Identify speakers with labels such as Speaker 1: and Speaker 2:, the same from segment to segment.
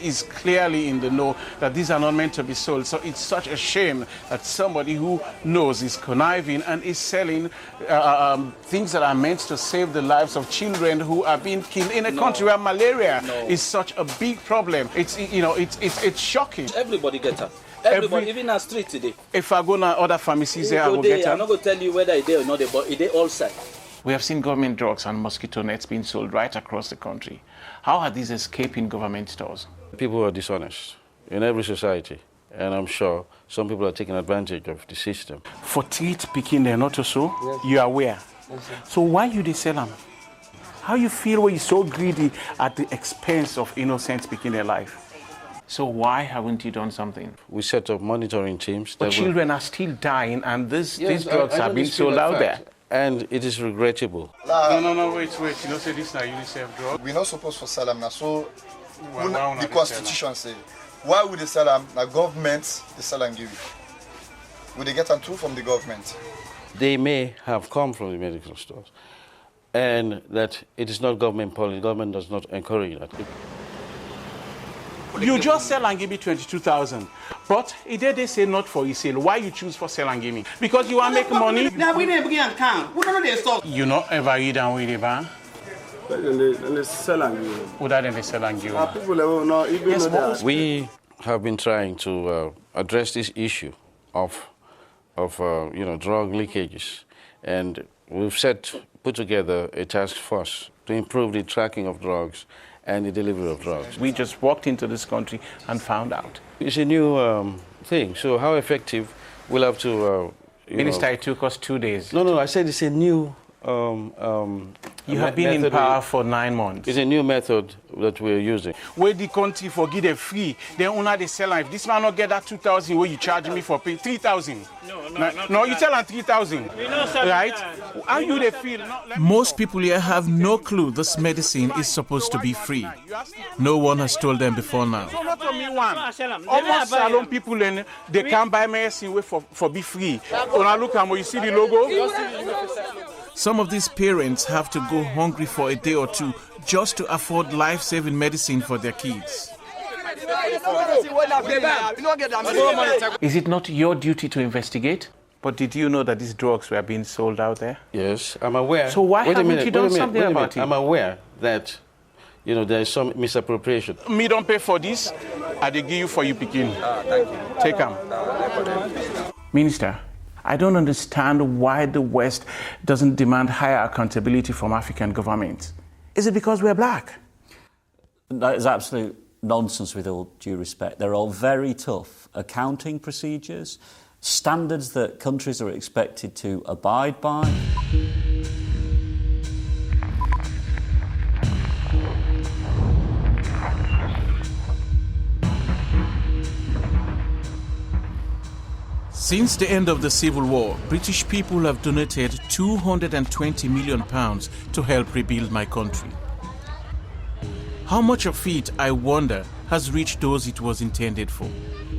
Speaker 1: is clearly in the know that these are not meant to be sold. So it's such a shame that somebody who knows is conniving and is selling things that are meant to save the lives of children who are being killed in a country where malaria is such a big problem. It's shocking.
Speaker 2: Everybody get up. Everybody, even on street today.
Speaker 1: If I go to other pharmacies there, I will get
Speaker 2: I'm not going to tell you whether it's there or not, but it's all side.
Speaker 1: We have seen government drugs and mosquito nets being sold right across the country. How are these escaping government stores?
Speaker 3: People are dishonest in every society, and I'm sure some people are taking advantage of the system.
Speaker 1: For teeth picking there, not so, yes. You are aware. Yes, so why you they sell them? How you feel when you're so greedy at the expense of innocents picking their life? So why haven't you done something?
Speaker 3: We set up monitoring teams.
Speaker 1: But children are still dying, and these drugs are being sold out there.
Speaker 3: And it is regrettable.
Speaker 1: No, wait. You know, say this now UNICEF drug.
Speaker 4: We're not supposed to sell them now. So the Constitution says, why would they sell them? The government, they sell and give it. Would they get them too from the government?
Speaker 3: They may have come from the medical stores, and that it is not government policy. Government does not encourage that.
Speaker 1: You just sell and give me 22,000, but they say not for you sale. Why you choose for sell and give me? Because you want to make money. You not ever eat and with the ban?
Speaker 5: They sell and give.
Speaker 1: Who that they sell and give?
Speaker 3: We have been trying to address this issue of drug leakages, and we've put together a task force to improve the tracking of drugs and the delivery of drugs.
Speaker 1: We just walked into this country and found out.
Speaker 3: It's a new thing, so how effective we'll have to...
Speaker 1: Minister, it took us 2 days.
Speaker 3: No, I said it's a new...
Speaker 1: you have been in power for 9 months.
Speaker 3: It's a new method that we're using.
Speaker 1: Where the country forgive them free, then una they sell. If this man not get that 2,000, where you charge me for pay 3,000. No, you tell him 3,000. Right? How you they feel?
Speaker 6: Most people here have no clue this medicine is supposed to be free. No one has told them before now.
Speaker 1: So not for me one. Almost salon people they can't buy medicine for be free. When I look at you see the logo.
Speaker 6: Some of these parents have to go hungry for a day or two just to afford life-saving medicine for their kids.
Speaker 1: Is it not your duty to investigate? But did you know that these drugs were being sold out there?
Speaker 3: Yes, I'm aware.
Speaker 1: So why haven't you done something about it?
Speaker 3: I'm aware that, there is some misappropriation.
Speaker 1: Me don't pay for this. I give you for you picking.
Speaker 2: Thank you.
Speaker 1: Take them. Minister, I don't understand why the West doesn't demand higher accountability from African governments. Is it because we're black?
Speaker 7: That is absolute nonsense, with all due respect. They're all very tough accounting procedures, standards that countries are expected to abide by.
Speaker 6: Since the end of the Civil War, British people have donated £220 million to help rebuild my country. How much of it, I wonder, has reached those it was intended for?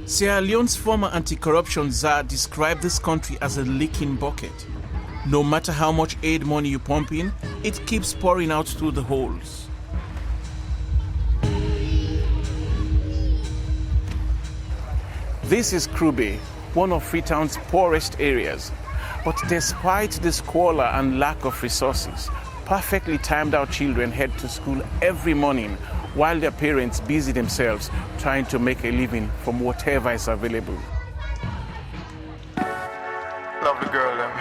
Speaker 6: Sierra Leone's former anti-corruption czar described this country as a leaking bucket. No matter how much aid money you pump in, it keeps pouring out through the holes.
Speaker 1: This is Krube, one of Freetown's poorest areas. But despite the squalor and lack of resources, perfectly timed out children head to school every morning while their parents busy themselves trying to make a living from whatever is available.
Speaker 4: Lovely girl, them.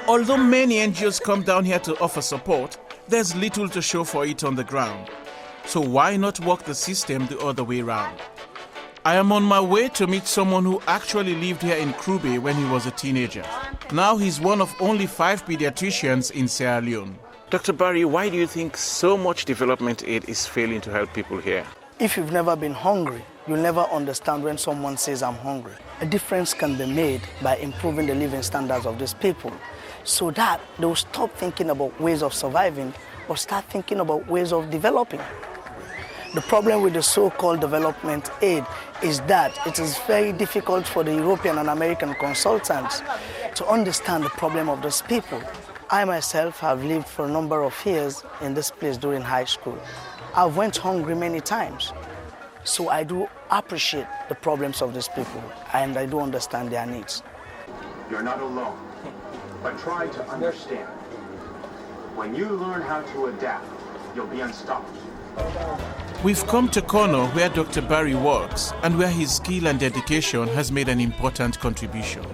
Speaker 6: Although many NGOs come down here to offer support, there's little to show for it on the ground. So why not work the system the other way around? I am on my way to meet someone who actually lived here in Krube when he was a teenager. Now he's one of only 5 pediatricians in Sierra Leone.
Speaker 1: Dr. Barry, why do you think so much development aid is failing to help people here?
Speaker 8: If you've never been hungry, you'll never understand when someone says, I'm hungry. A difference can be made by improving the living standards of these people so that they'll stop thinking about ways of surviving or start thinking about ways of developing. The problem with the so-called development aid is that it is very difficult for the European and American consultants to understand the problem of those people. I myself have lived for a number of years in this place during high school. I've went hungry many times. So I do appreciate the problems of these people, and I do understand their needs.
Speaker 9: You're not alone, but try to understand. When you learn how to adapt, you'll be unstoppable.
Speaker 6: We've come to Kono, where Dr. Barry works and where his skill and dedication has made an important contribution.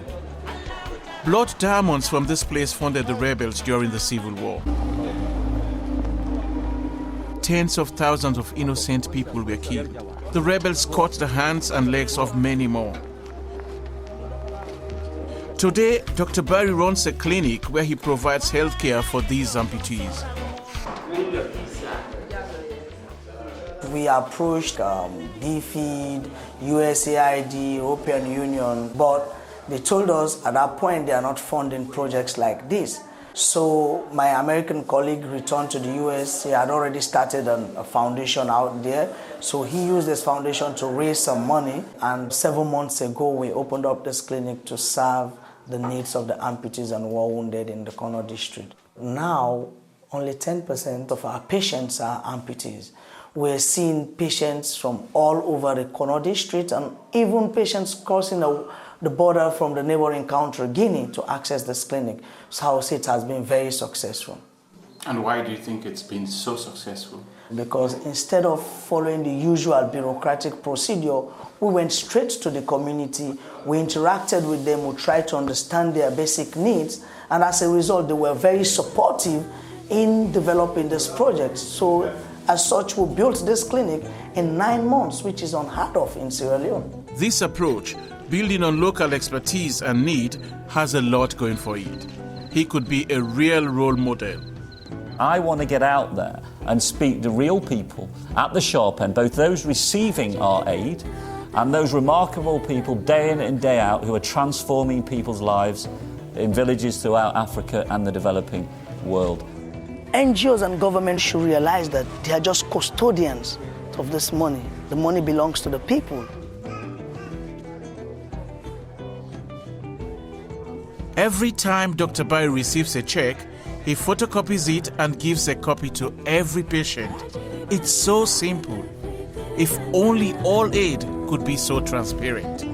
Speaker 6: Blood diamonds from this place funded the rebels during the Civil War. Tens of thousands of innocent people were killed. The rebels cut the hands and legs of many more. Today, Dr. Barry runs a clinic where he provides health care for these amputees.
Speaker 8: We approached BFID, USAID, European Union, but they told us at that point they are not funding projects like this. So my American colleague returned to the US. He had already started a foundation out there. So he used this foundation to raise some money. And 7 months ago, we opened up this clinic to serve the needs of the amputees and war wounded in the Kono district. Now, only 10% of our patients are amputees. We're seeing patients from all over the Kono district and even patients crossing the border from the neighboring country, Guinea, to access this clinic. So I would say it has been very successful.
Speaker 6: And why do you think it's been so successful?
Speaker 8: Because instead of following the usual bureaucratic procedure, we went straight to the community, we interacted with them, we tried to understand their basic needs, and as a result, they were very supportive in developing this project. So as such, we built this clinic in 9 months, which is unheard of in Sierra Leone.
Speaker 6: This approach, building on local expertise and need, has a lot going for it. He could be a real role model.
Speaker 7: I want to get out there and speak to real people at the sharp end, both those receiving our aid and those remarkable people day in and day out who are transforming people's lives in villages throughout Africa and the developing world.
Speaker 8: NGOs and governments should realize that they are just custodians of this money. The money belongs to the people.
Speaker 6: Every time Dr. Barry receives a check, he photocopies it and gives a copy to every patient. It's so simple. If only all aid could be so transparent.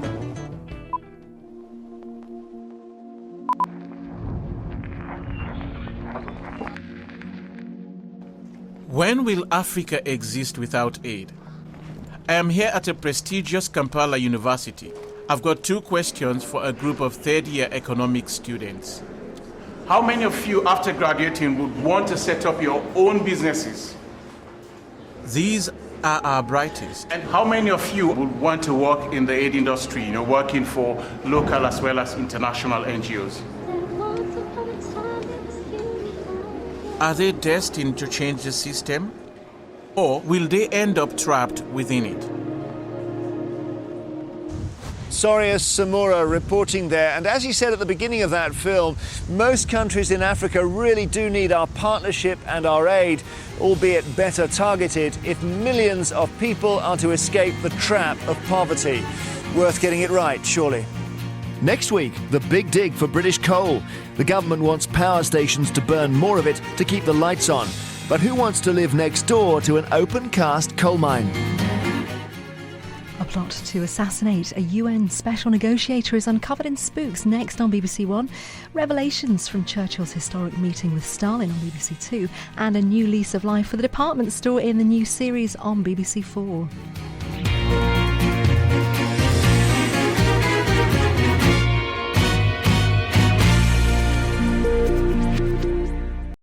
Speaker 6: When will Africa exist without aid? I am here at a prestigious Kampala University. I've got 2 questions for a group of third-year economics students. How many of you, after graduating, would want to set up your own businesses? These are our brightest. And how many of you would want to work in the aid industry, working for local as well as international NGOs? Are they destined to change the system? Or will they end up trapped within it?
Speaker 10: Sorius Samura reporting there. And as he said at the beginning of that film, most countries in Africa really do need our partnership and our aid, albeit better targeted, if millions of people are to escape the trap of poverty. Worth getting it right, surely.
Speaker 11: Next week, the big dig for British coal. The government wants power stations to burn more of it to keep the lights on. But who wants to live next door to an open-cast coal mine?
Speaker 12: A plot to assassinate a UN special negotiator is uncovered in Spooks, next on BBC One. Revelations from Churchill's historic meeting with Stalin on BBC Two, and a new lease of life for the department store in the new series on BBC 4.